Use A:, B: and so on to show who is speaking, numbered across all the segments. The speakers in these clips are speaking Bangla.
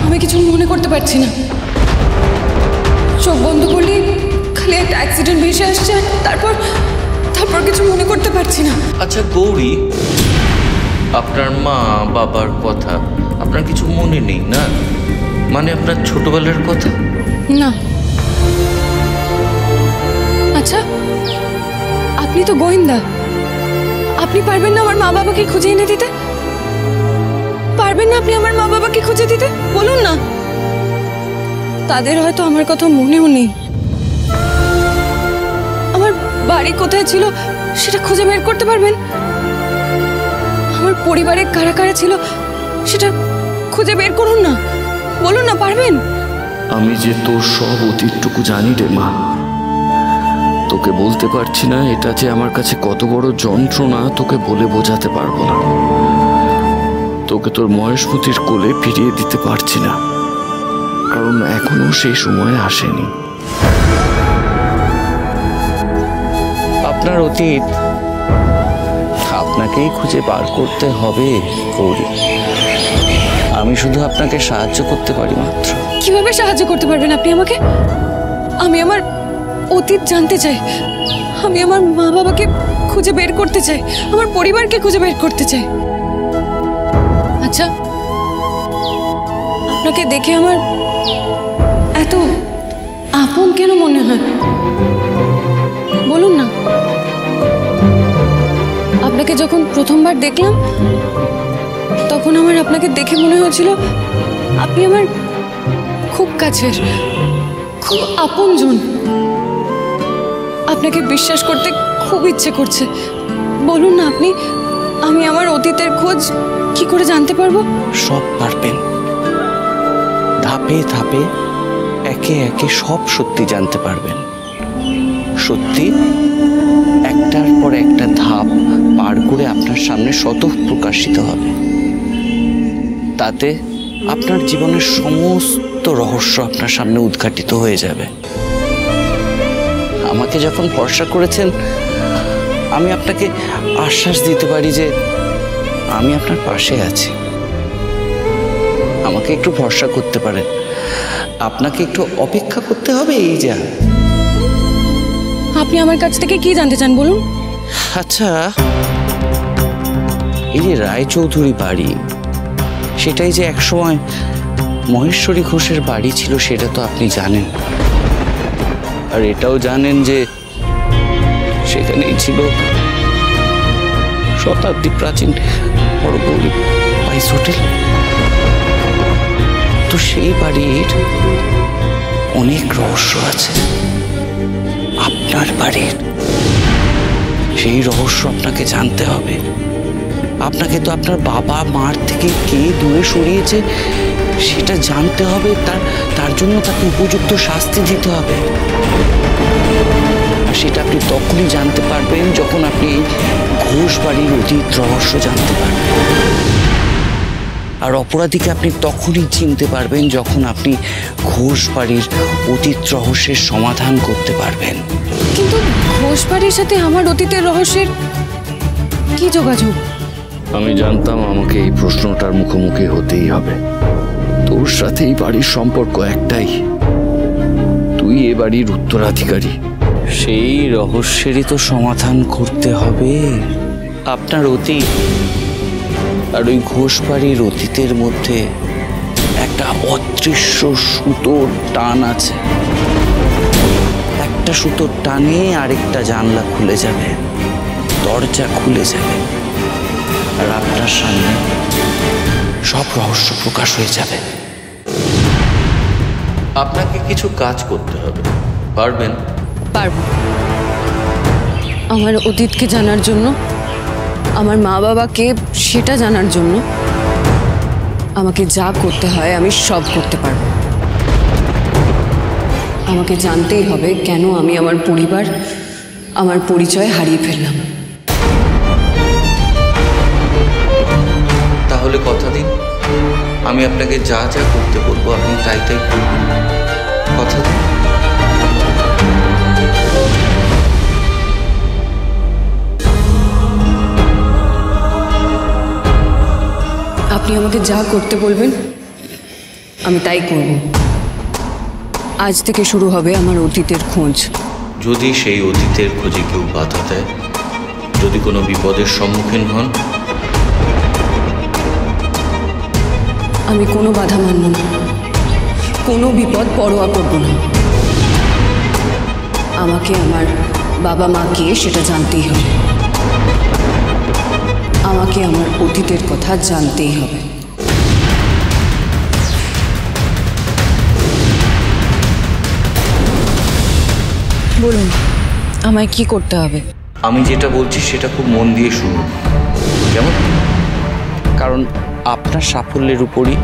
A: আমি কিছু মনে করতে পারছি না। চোখ বন্ধ করলে খালি একটা অ্যাক্সিডেন্ট ভেসে আসছে, তারপর তারপর কিছু মনে করতে পারছি না।
B: আচ্ছা গৌরী, আপনার মা বাবার কথা আপনার কিছু মনে নেই না? মানে আপনার ছোটবেলার কথা?
A: না। আচ্ছা, আপনি তো গোয়েন্দা, আপনি পারবেন না আমার মা বাবাকে খুঁজে এনে দিতে? পারবেন না আপনি আমার মা বাবাকে খুঁজে দিতে? বলুন না। তাদের হয়তো আমার কথা মনেও নেই। আমার বাড়ি কোথায় ছিল সেটা খুঁজে বের করতে পারবেন? আমার পরিবারে কারা কারা ছিল সেটা খুঁজে বের করুন না। বলুন না, পারবেন?
C: আমি যে তোর সব অতীতটুকু জানি রে মা। তোকে বলতে পারছি না, এটা যে আমার কাছে কত বড় যন্ত্রণা তোকে বলে বোঝাতে পারবো না। তোকে তোর মহেশমতির কোলে ফিরিয়ে দিতে পারছি না, কারণ এখনো সেই সময় আসেনি।
D: আপনার অতীত আপনাকেই খুঁজে বার করতে হবে গৌরী। আমি শুধু আপনাকে সাহায্য করতে পারি মাত্র।
A: কিভাবে সাহায্য করতে পারবেন আপনি আমাকে? আমি আমার অতীত জানতে চাই, আমি আমার মা বাবাকে খুঁজে বের করতে চাই, আমার পরিবারকে খুঁজে বের করতে চাই। আচ্ছা, আপনাকে দেখে আমার এত আপন কেন মনে হয় বলুন না। আপনাকে যখন প্রথমবার দেখলাম তখন আমার আপনাকে দেখে মনে হয়েছিল আপনি আমার খুব কাছের, খুব আপনজন। আপনাকে বিশ্বাস করতে খুব ইচ্ছে করছে। বলুন না আপনি, আমি আমার অতীতের খোঁজ কি করে জানতে পারবো?
D: সব পারবেন। ধাপে ধাপে একে একে সব সত্যি জানতে পারবেন। সত্যি একটার পর একটা ধাপ পার করে আপনার সামনে স্বতঃ প্রকাশিত হবে। তাতে আপনার জীবনের সমস্ত রহস্য আপনার সামনে উদ্ঘাটিত হয়ে যাবে। আমাকে যখন ভরসা করেছেন, আমি আপনাকে আশ্বাস দিতে পারি যে আমি আপনার পাশে আছি। আমাকে একটু ভরসা করতে পারেন। আপনাকে একটু অপেক্ষা করতে হবে, এই যা।
A: আপনি আমার কাছ থেকে কি জানতে চান বলুন?
D: আচ্ছা, এই যে রায়চৌধুরী বাড়ি, সেটাই যে একসময় মহেশ্বরী ঘোষের বাড়ি ছিল সেটা তো আপনি জানেন। আর এটাও জানেন যে সেখানেই ছিল শতাব্দী প্রাচীন বড় গৌরী স্পাইস হোটেল। তো সেই বাড়ির অনেক রহস্য আছে। আপনার বাড়ির সেই রহস্য আপনাকে জানতে হবে। আপনাকে তো আপনার বাবা মার থেকে কে দূরে সরিয়েছে সেটা জানতে হবে। তার জন্য তাকে উপযুক্ত শাস্তি দিতে হবে। আর সেটা আপনি তখনই জানতে পারবেন যখন আপনি ঘোষ বাড়ির অতীত রহস্য জানতে পারবেন। আর অপরাধীকে আপনি তখনই চিনতে পারবেন যখন আপনি ঘোষ বাড়ির অতীত রহস্যের সমাধান করতে পারবেন।
A: কিন্তু ঘোষ বাড়ির সাথে আমার অতীতের রহস্যের কি যোগাযোগ?
C: আমি জানতাম আমাকে এই প্রশ্নটার মুখোমুখি হতেই হবে। তোর সাথে এই বাড়ির সম্পর্ক একটাই, তুই এ বাড়ির উত্তরাধিকারী।
D: সেই রহস্যেরই তো সমাধান করতে হবে। আপনার অতীত আর ওই ঘোষ বাড়ির অতীতের মধ্যে একটা অদৃশ্য সুতোর টান আছে। একটা সুতোর টানে আরেকটা জানলা খুলে যাবে, দরজা খুলে যাবে, আর আপনার সামনে সব রহস্য প্রকাশ হয়ে যাবে।
B: আপনাকে কিছু কাজ করতে হবে, পারবেন?
A: পারবো। আমার অতীতকে জানার জন্য, আমার মা বাবাকে সেটা জানার জন্য আমাকে যা করতে হয় আমি সব করতে পারবো। আমাকে জানতেই হবে কেন আমি আমার পরিবার, আমার পরিচয় হারিয়ে ফেললাম।
B: তাহলে কথা দিন, আমি আপনাকে যা যা করতে বলবো আপনি তাই তাই করবেন। কথা দিন।
A: আপনি আমাকে যা করতে বলবেন আমি তাই করব। আজ থেকে শুরু হবে আমার অতীতের খোঁজ।
B: যদি সেই অতীতের খোঁজে কেউ বাধা দেয়, যদি কোনো বিপদের সম্মুখীন হন,
A: আমি কোনো বাধা মানব না, কোনো বিপদ পরোয়া করব না। আমাকে আমার বাবা মা কে সেটা জানতেই হবে, আমাকে আমার অতীতের কথা জানতেই হবে। বলুন আমায় কি করতে হবে?
B: আমি যেটা বলছি সেটা খুব মন দিয়ে শুনুন, কেমন?
D: কারণ আপনার সাফল্যের উপরই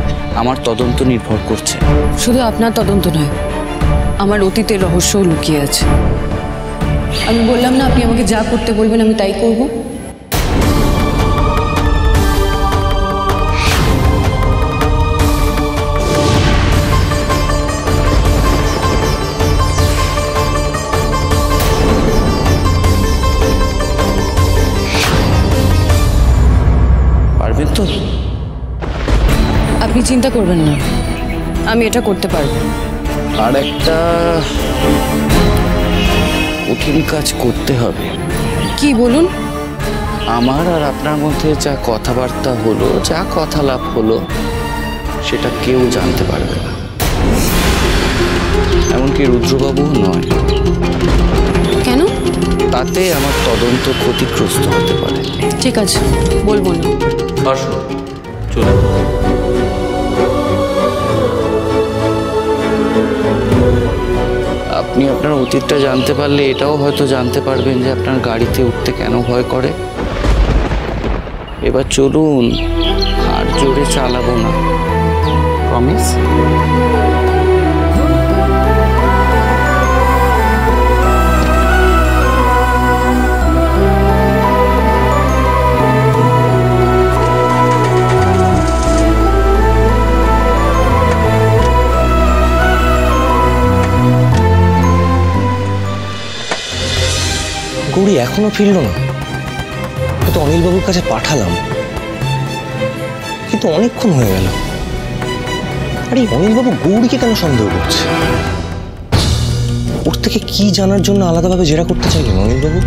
D: আমার তদন্ত নির্ভর করছে।
A: শুধু আপনার তদন্ত নয়, আমার অতীতের রহস্যও লুকিয়ে আছে। আমি বললাম না, আপনি আমাকে যা করতে বলবেন আমি তাই করব।
D: পারবেন তো?
A: আপনি চিন্তা করবেন না, আমি এটা করতে পারবো।
D: আর একটা কঠিন কাজ করতে হবে।
A: কি বলুন?
D: আমার আর আপনার মধ্যে যা কথাবার্তা হলো, যা কথালাপ হলো, সেটা কেউ জানতে পারবে না, এমনকি রুদ্রবাবুও নয়।
A: কেন?
D: তাতে আমার তদন্ত ক্ষতিগ্রস্ত হতে পারে।
A: ঠিক আছে, বলবো না।
B: আসুন, চলুন।
D: আপনি আপনার অতীতটা জানতে পারলে এটাও হয়তো জানতে পারবেন যে আপনার গাড়িতে উঠতে কেন ভয় করে। এবার চলুন, আর জোরে চালাবো না, প্রমিস?
E: গৌরী এখনো ফিরল না। তো অনিলবাবুর কাছে পাঠালাম, কিন্তু অনেকক্ষণ হয়ে গেল। আরে অনিলবাবু গৌরীকে কেন সন্দেহ করছে? ওর থেকে কি জানার জন্য আলাদাভাবে জেরা করতে চাইলেন অনিলবাবু?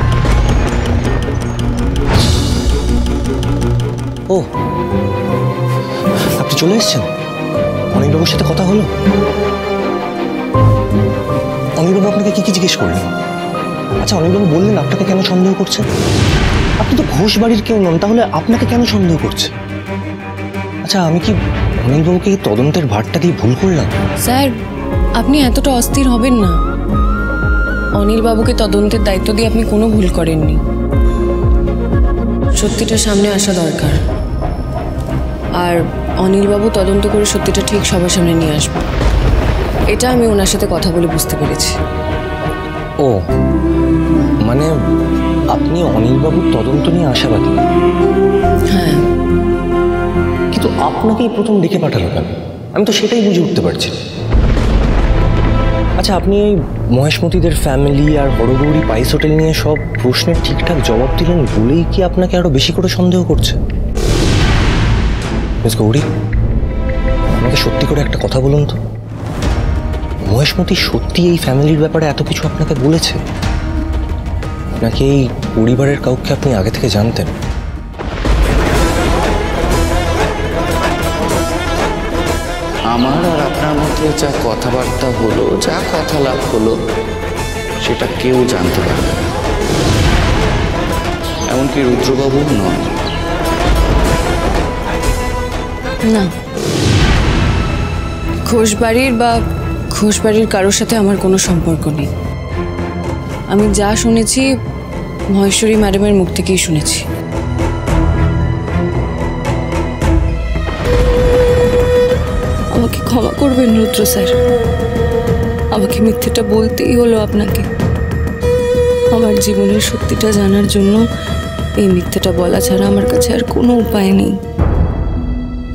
E: ও, আপনি চলে এসেছেন? অনিলবাবুর সাথে কথা হলো? অনিলবাবু আপনাকে কি কি জিজ্ঞেস করলেন? আচ্ছা, অনিলবাবু বললেন আপনাকে কেন সন্দেহ করছে? আপনি তো ঘোষ বাড়ির কেউ নন, তাহলে আপনাকে কেন সন্দেহ করছে? আচ্ছা, আমি কি অনিলবাবুকে এই তদন্তের ভারটা দিয়ে ভুল করলাম?
A: স্যার, আপনি এতটা অস্থির হবেন না। অনিলবাবুকে তদন্তের দায়িত্ব দিয়ে আপনি কোনো ভুল করেননি। সত্যিটা সামনে আসা দরকার, আর অনিলবাবু তদন্ত করে সত্যিটা ঠিক সবার সামনে নিয়ে আসবে। এটা আমি ওনার সাথে কথা বলে বুঝতে পেরেছি।
E: ও, মানে আপনি অনিলবাবুর তদন্ত নিয়ে আশাবাদী?
A: হ্যাঁ।
E: কিন্তু আপনাকেই প্রথম ডেকে পাঠালো কেন? আমি তো সেটাই বুঝে উঠতে পারছি। আচ্ছা, আপনি এই মহেশমতিদের ফ্যামিলি আর হরগৌরী পাইস হোটেল নিয়ে সব প্রশ্নের ঠিকঠাক জবাব দিলেন বলেই কি আপনাকে আরো বেশি করে সন্দেহ করছে? মিস গৌরী, আমাকে সত্যি করে একটা কথা বলুন তো, মহেশমতি সত্যি এই ফ্যামিলির ব্যাপারে এত কিছু আপনাকে বলেছে, নাকি এই পরিবারের কাউকে আপনি আগে থেকে জানতেন?
D: আমার আর আপনার মধ্যে যা কথাবার্তা হলো, যা কথালাপ হলো, সেটা কেউ জানতে পারবে না, এমনকি রুদ্রবাবুও নয়।
A: না, ঘোষবাড়ির কারোর সাথে আমার কোনো সম্পর্ক নেই। আমি যা শুনেছি মহেশ্বরী ম্যাডামের মুখ থেকেই শুনেছি। আমাকে ক্ষমা করবেন রুদ্র স্যার, আমাকে মিথ্যেটা বলতেই হলো আপনাকে। আমার জীবনের সত্যিটা জানার জন্য এই মিথ্যেটা বলা ছাড়া আমার কাছে আর কোনো উপায় নেই।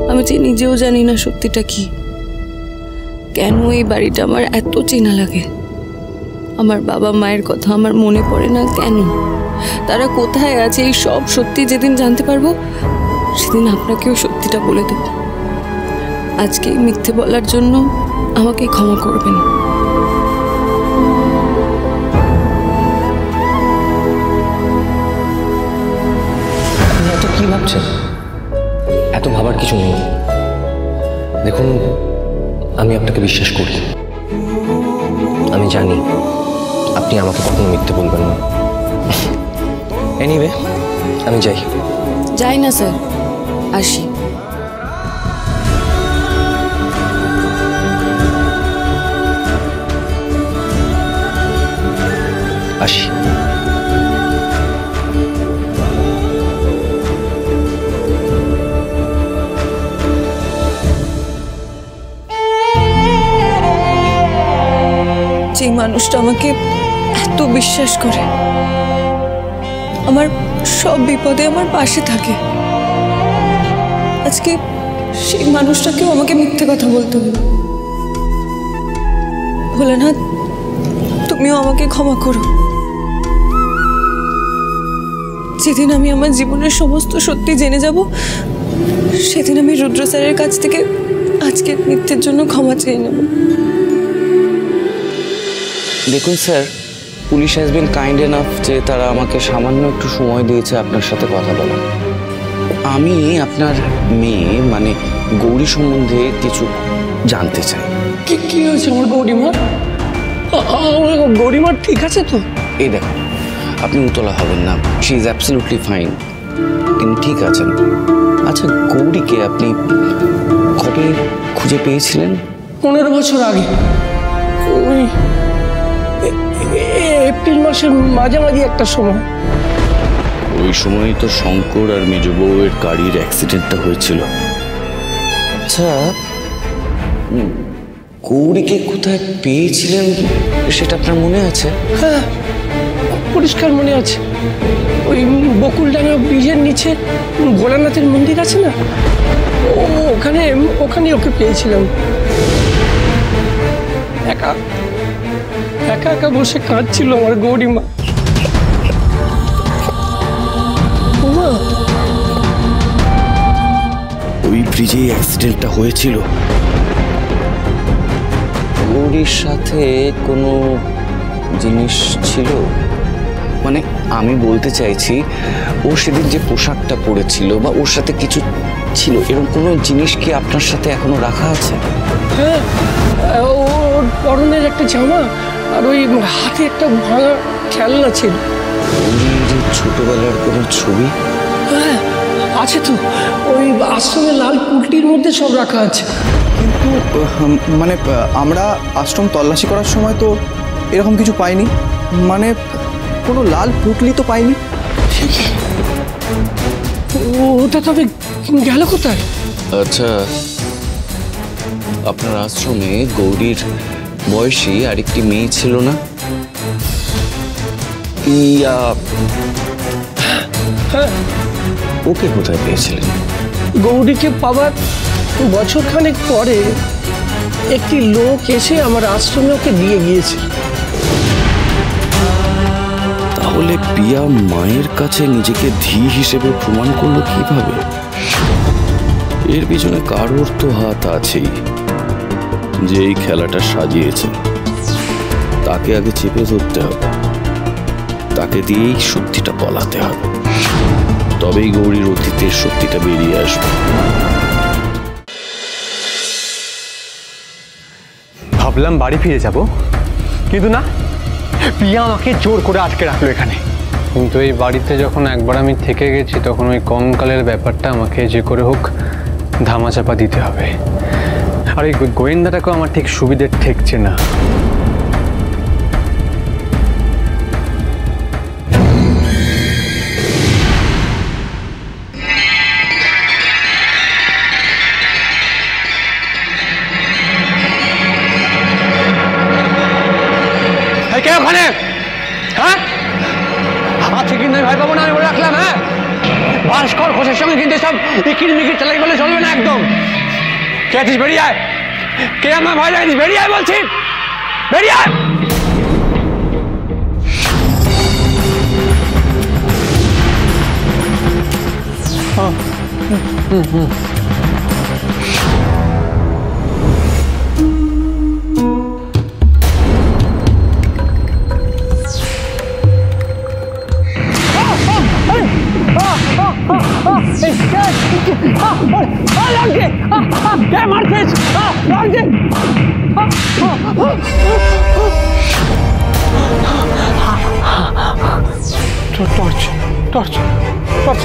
A: আমি যে নিজেও জানি না সত্যিটা কি, কেন এই বাড়িটা আমার এত চেনা লাগে। আমার বাবা মায়ের কথা আমার মনে পড়ে না কেন, তারা কোথায় আছে, এই সব সত্যি যেদিন জানতে পারবো সেদিন আপনাকেও সত্যিটা বলে দেব। আজকে এই মিথ্যে বলার জন্য আমাকে ক্ষমা করবেন।
E: আপনি এত কি ভাবছেন? এত ভাবার কিছু নেই। দেখুন, আমি আপনাকে বিশ্বাস করি। আমি জানি আপনি আমাকে কখনো মিথ্যে বলবেন না। এনিওয়ে, আমি যাই।
A: যাই না স্যার, আসি।
E: আসি।
A: যে মানুষটা আমাকে এত বিশ্বাস করে, আমার সব বিপদে আমার পাশে থাকে, আজকে সেই মানুষটাকেও আমাকে মিথ্যে কথা বলতে হলো। ভোলানাথ, তুমিও আমাকে ক্ষমা করো। যেদিন আমি আমার জীবনের সমস্ত সত্যি জেনে যাব, সেদিন আমি রুদ্র স্যারের কাছ থেকে আজকের মিথ্যের জন্য ক্ষমা চেয়ে নেব।
D: দেখুন sir, police has been kind enough যে তারা আমাকে সামান্য একটু সময় দিয়েছে আপনার সাথে কথা বলার। আমি আপনার মেয়ে মানে গৌরী সম্বন্ধে কিছু জানতে চাই।
F: কি হয়েছে আমার গৌরীমার? আমার গৌরীমার ঠিক আছে তো?
D: এই দেখুন, আপনি উতলা হবেন না, শি ইজ অ্যাবসলিউটলি ফাইন, তিনি ঠিক আছেন। আচ্ছা, গৌরীকে আপনি কবে খুঁজে পেয়েছিলেন?
F: 15 বছর আগে, ওই এপ্রিল মাসের মাঝামাঝি একটা সময়।
C: ওই সময় তো শঙ্কর আর মেজ বউয়ের গাড়ির অ্যাক্সিডেন্টটা হয়েছিল।
D: আচ্ছা, গৌরীকে কোথায় পেয়েছিলেন সেটা আপনার মনে আছে?
F: হ্যাঁ, পরিষ্কার মনে আছে। ওই বকুলডাঙ্গা ব্রিজের নিচে ভোলানাথের মন্দির আছে না, ওখানে ওকে পেয়েছিলাম। একা একা বসে কাঁদছিল আমার গৌরীমা।
C: ওই ব্রিজে অ্যাক্সিডেন্টটা হয়েছিল।
D: গৌরীর সাথে কোনো জিনিস ছিল? মানে আমি বলতে চাইছি, ও সেদিন যে পোশাকটা পরেছিল বা ওর সাথে কিছু ছিল, এরকম কোনো জিনিস কি আপনার সাথে এখনো রাখা আছে?
F: হ্যাঁ, ওর পরনের একটা জামা আর ওই হাতে একটা ভাঙা খেলনা ছিল।
D: গৌরীর ছোটবেলার কোনো ছবি?
F: হ্যাঁ আছে তো, ওই আশ্রমের লাল পুটলির মধ্যে সব রাখা আছে।
G: কিন্তু মানে আমরা আশ্রম তল্লাশি করার সময় তো এরকম কিছু পাইনি, মানে কোনো লাল পুটলি তো পাইনি।
F: ওটা তবে গেল কোথায়?
D: আচ্ছা, আপনার আশ্রমে গৌরীর বয়সী আরেকটি মেয়ে ছিল না? ইয়া,
F: হ্যাঁ,
D: ওকে কোথায় পেয়েছিলেন?
F: গৌরীকে পাওয়ার বছরখানেক পরে একটি লোক এসে আমার আশ্রমে ওকে দিয়ে গিয়েছে।
C: তাহলে পিয়া মায়ের কাছে নিজেকে ধী হিসেবে প্রমাণ করলো কিভাবে? এর পিছনে কারোর তো হাত আছেই, যে এই খেলাটা সাজিয়েছে। তাকে আগে চেপে ধরতে হবে, তাকে দিয়েই সত্যিটা বলাতে হবে, তবেই গৌরীর অতীতের সত্যিটা বেরিয়ে আসবে।
H: ভাবলাম বাড়ি ফিরে যাব, কিন্তু না, পিয়া আমাকে জোর করে আটকে রাখলো এখানে। কিন্তু এই বাড়িতে যখন একবার আমি থেকে গেছি, তখন ওই কঙ্কালের ব্যাপারটা আমাকে যে করে হোক ধামাচাপা দিতে হবে। আর এই গোয়েন্দাটাকেও আমার ঠিক সুবিধে ঠেকছে না। কে ওখানে? হ্যাঁ, আজকে কিন্তু ভাই পাবো না, আমি বলে রাখলাম। হ্যাঁ, ভাস্কর ঘোষের সঙ্গে কিন্তু সব ইকির মিকির চালাই বলে চলবে না একদম। কে আছিস? বেরিয়ে আয়। কে আমার ভয় লাগিস? বেরিয়ে আয় বলছি, বেরিয়ে আয়। টর্চ টর্চ টর্চ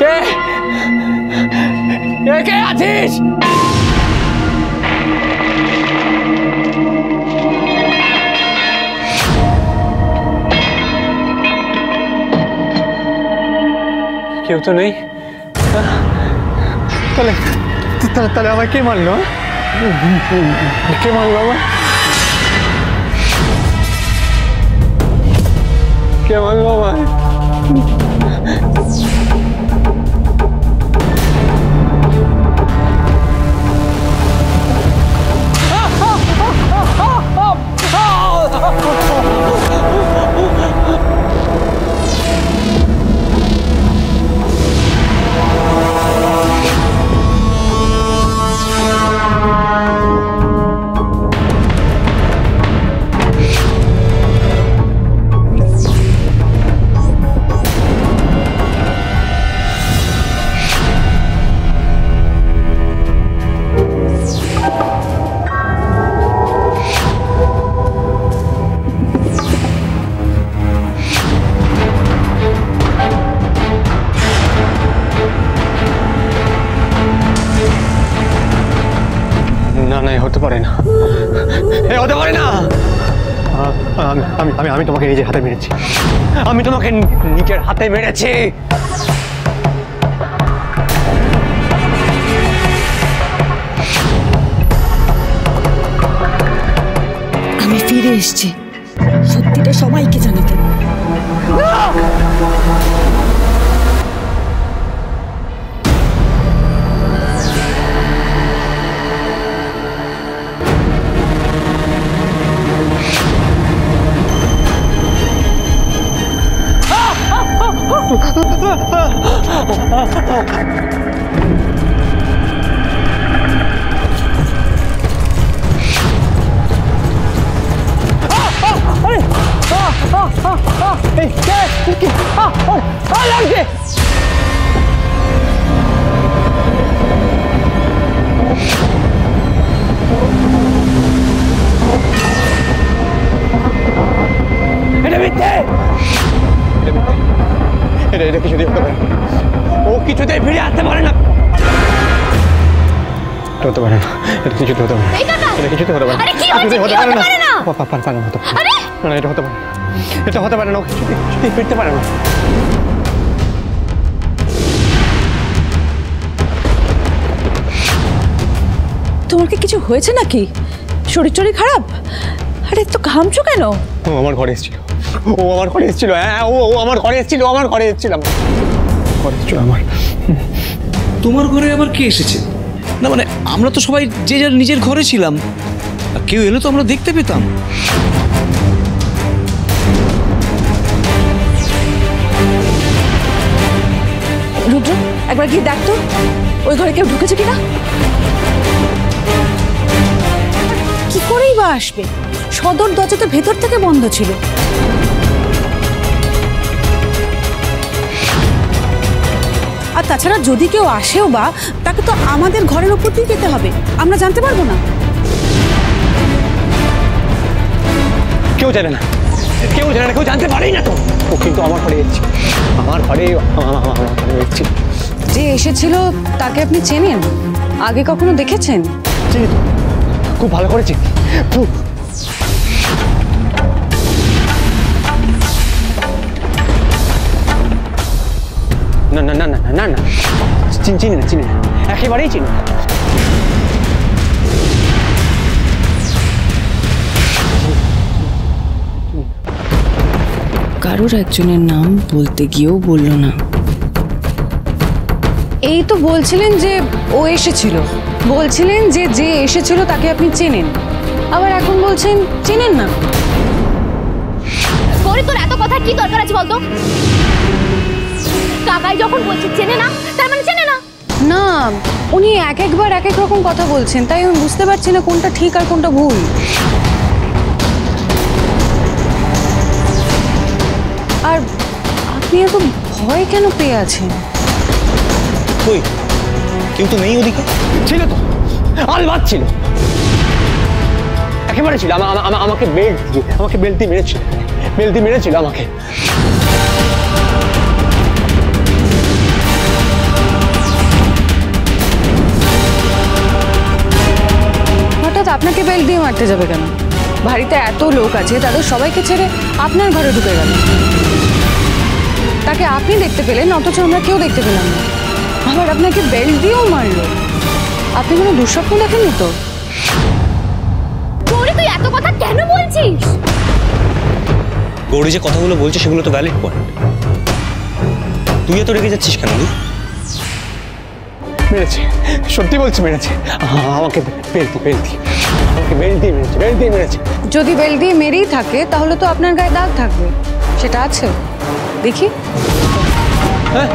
H: কে কে কে আছিস? কেউ তো নেই। তাহলে তাহলে আমায় কে মারলো? কে মারলো আমায়? কে মারলো আমায়? হতে পারে না, হতে পারে না। আমি তোমাকে নিজের হাতে মেরেছি, আমি তোমাকে নিজের হাতে মেরেছি।
I: আমি ফিরে এসেছি সত্যিটা সবাইকে জানাতে।
H: এটা কিছুতেই হতে পারে, ও কিছুতেই ফিরে আসতে পারে না, হতে পারে না, এটা কিছুতে হতে পারে, এটা কিছুতে হতে পারে, হতে পারে না, না এটা হতে পারে, এটা হতে পারে না, কিছুতেই ফিরতে পারে না।
I: তোমার কি কিছু হয়েছে নাকি? শরীর টরীর খারাপ? আরে তো ঘামছো কেন?
H: ও আমার ঘরে এসেছিল, ও আমার ঘরে এসেছিল, হ্যাঁ ও আমার ঘরে এসেছিল, আমার ঘরে এসেছিলাম, ঘরে এসেছিল আমার।
J: তোমার ঘরে আবার কে এসেছে? না মানে আমরা তো সবাই যে যার নিজের ঘরে ছিলাম, কেউ এলে তো আমরা দেখতে পেতাম।
I: রুদ্র একবার গিয়ে দেখ তো ওই ঘরে কেউ ঢুকেছে কিনা। কি করেই বা আসবে, সদর দরজা তো ভেতর থেকে বন্ধ ছিল। আর তাছাড়া যদি কেউ আসেও বা তাকে তো আমাদের ঘরের উপর দিয়ে যেতে হবে, আমরা জানতে পারবো না।
H: কেউ জানে না, কেউ জানে না, কেউ জানতে পারেই না তো। ও কিন্তু আমার ঘরে এসেছিল, আমার ঘরে এসেছিল।
A: যে এসেছিল তাকে আপনি চেনেন? আগে কখনো দেখেছেন?
H: চিনি তো, খুব ভালো করেছি, খুব। না না না না না না, চিনি না, চিনি না, একেবারেই চিনি না।
A: কারোর একজনের নাম বলতে গিয়েও বলল না। এই তো বলছিলেন যে ও এসেছিল, বলছিলেন যে যে এসেছিল তাকে আপনি চেনেন, আবার এখন বলছেন চেনেন না।
K: গৌরী তোর এত কথা কি দরকার আছে বলতো? কাকাই যখন বলছে চেনে না, তার মানে চেনে না।
A: না, উনি একবার এক এক রকম কথা বলছেন, তাই আমি বুঝতে পারছি না কোনটা ঠিক আর কোনটা ভুল।
I: আপনি এত ভয় কেন পেয়ে আছেন?
E: কই কেউ তো নেই ওদিকে।
H: ছিল তো, আলবাত ছিল, একেবারে ছিল। আমাকে বেল্ট দিয়ে মেরেছিল আমাকে।
A: হঠাৎ আপনাকে বেল্ট দিয়ে মারতে যাবে কেন? বাড়িতে এত লোক আছে, তাদের সবাইকে ছেড়ে আপনার ঘরে ঢুকে গেল। তাকে আপনি দেখতে পেলেন, অথচ আমরা কেউ দেখতে পেলাম না। আবার আপনাকে বেল্ট দিয়েও মারলো। আপনি কোনো দুঃস্বপ্ন দেখেননি তো?
K: গৌরী, তুই এত কথা কেন বলছিস?
E: গৌরী যে কথাগুলো বলছে সেগুলো তো ভ্যালিড পয়েন্ট। তুই এত রেগে যাচ্ছিস কেন?
H: মেরেছে, সত্যি বলছি মেরেছে আমাকে। বেল্ট দিয়ে মেরেছে।
A: যদি বেল্ট দিয়ে মেরেই থাকে তাহলে তো আপনার গায়ে দাগ থাকবে, সেটা আছে দেখি।
H: হ্যাঁ,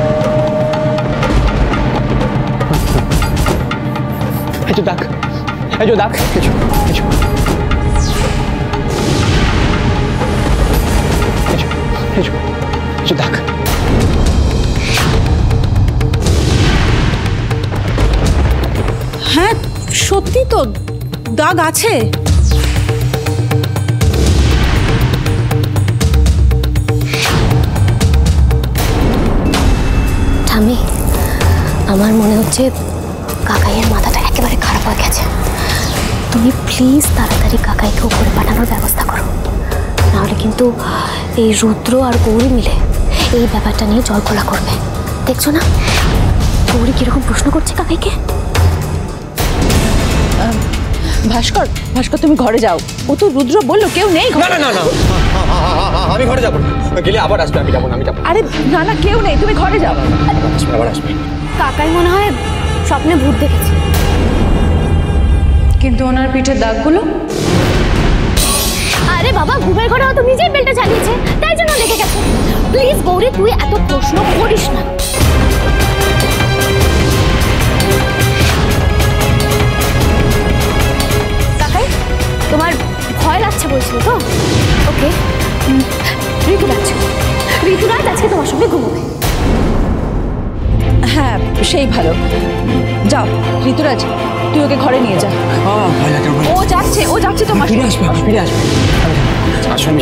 H: এই যে দাগ, দাগ।
I: হ্যাঁ সত্যি তো দাগ আছে।
K: ঠামি, আমার মনে হচ্ছে কাকাইয়ের মাথাটা একেবারে খারাপ হয়ে গেছে। তুমি প্লিজ তাড়াতাড়ি কাকাইকে উপরে পাঠানোর ব্যবস্থা করো, নাহলে কিন্তু এই রুদ্র আর গৌরী মিলে এই ব্যাপারটা নিয়ে জলঘোলা করবে। দেখছো না গৌরী কিরকম প্রশ্ন করছে কাকাইকে?
I: ভাস্কর, তুমি ঘরে যাও। ও তো রুদ্র বললো কেউ নেই।
H: না, আমি ঘরে যাবো না, গেলে আবার আসবে। আমি যাবো না।
I: আরে না, কেউ নেই, তুমি ঘরে যাও।
H: আবার আসবে।
K: কাকাই মনে হয় স্বপ্নে ভূত দেখেছে।
A: কিন্তু ওনার পিঠের দাগগুলো?
K: আরে বাবা, ঘুমের ঘরে হয়তো নিজেই বেলটা চালিয়েছে, তাই জন্য লেগে গেছে। প্লিজ গৌরী, তুই এত প্রশ্ন করিস না। কাকাই, তোমার ভয় লাগছে বলছিল তো? ওকে, ঋতুরাজ আজকে তোমার সঙ্গে ঘুমোবে।
I: হ্যাঁ সেই ভালো। যাও ঋতুরাজ, তুই ওকে ঘরে নিয়ে যা। ও যাচ্ছে তোমার।
G: ফিরে আসবে। আসো, আমি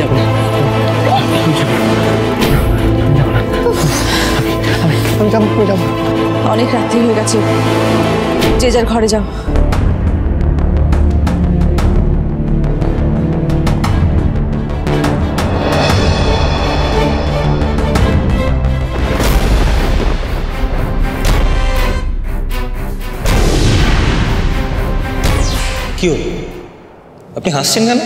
G: যাবো।
I: অনেক রাত্রি হয়ে গেছে, যে যার ঘরে যাও।
E: কি হলো? আপনি হাসছেন কেন?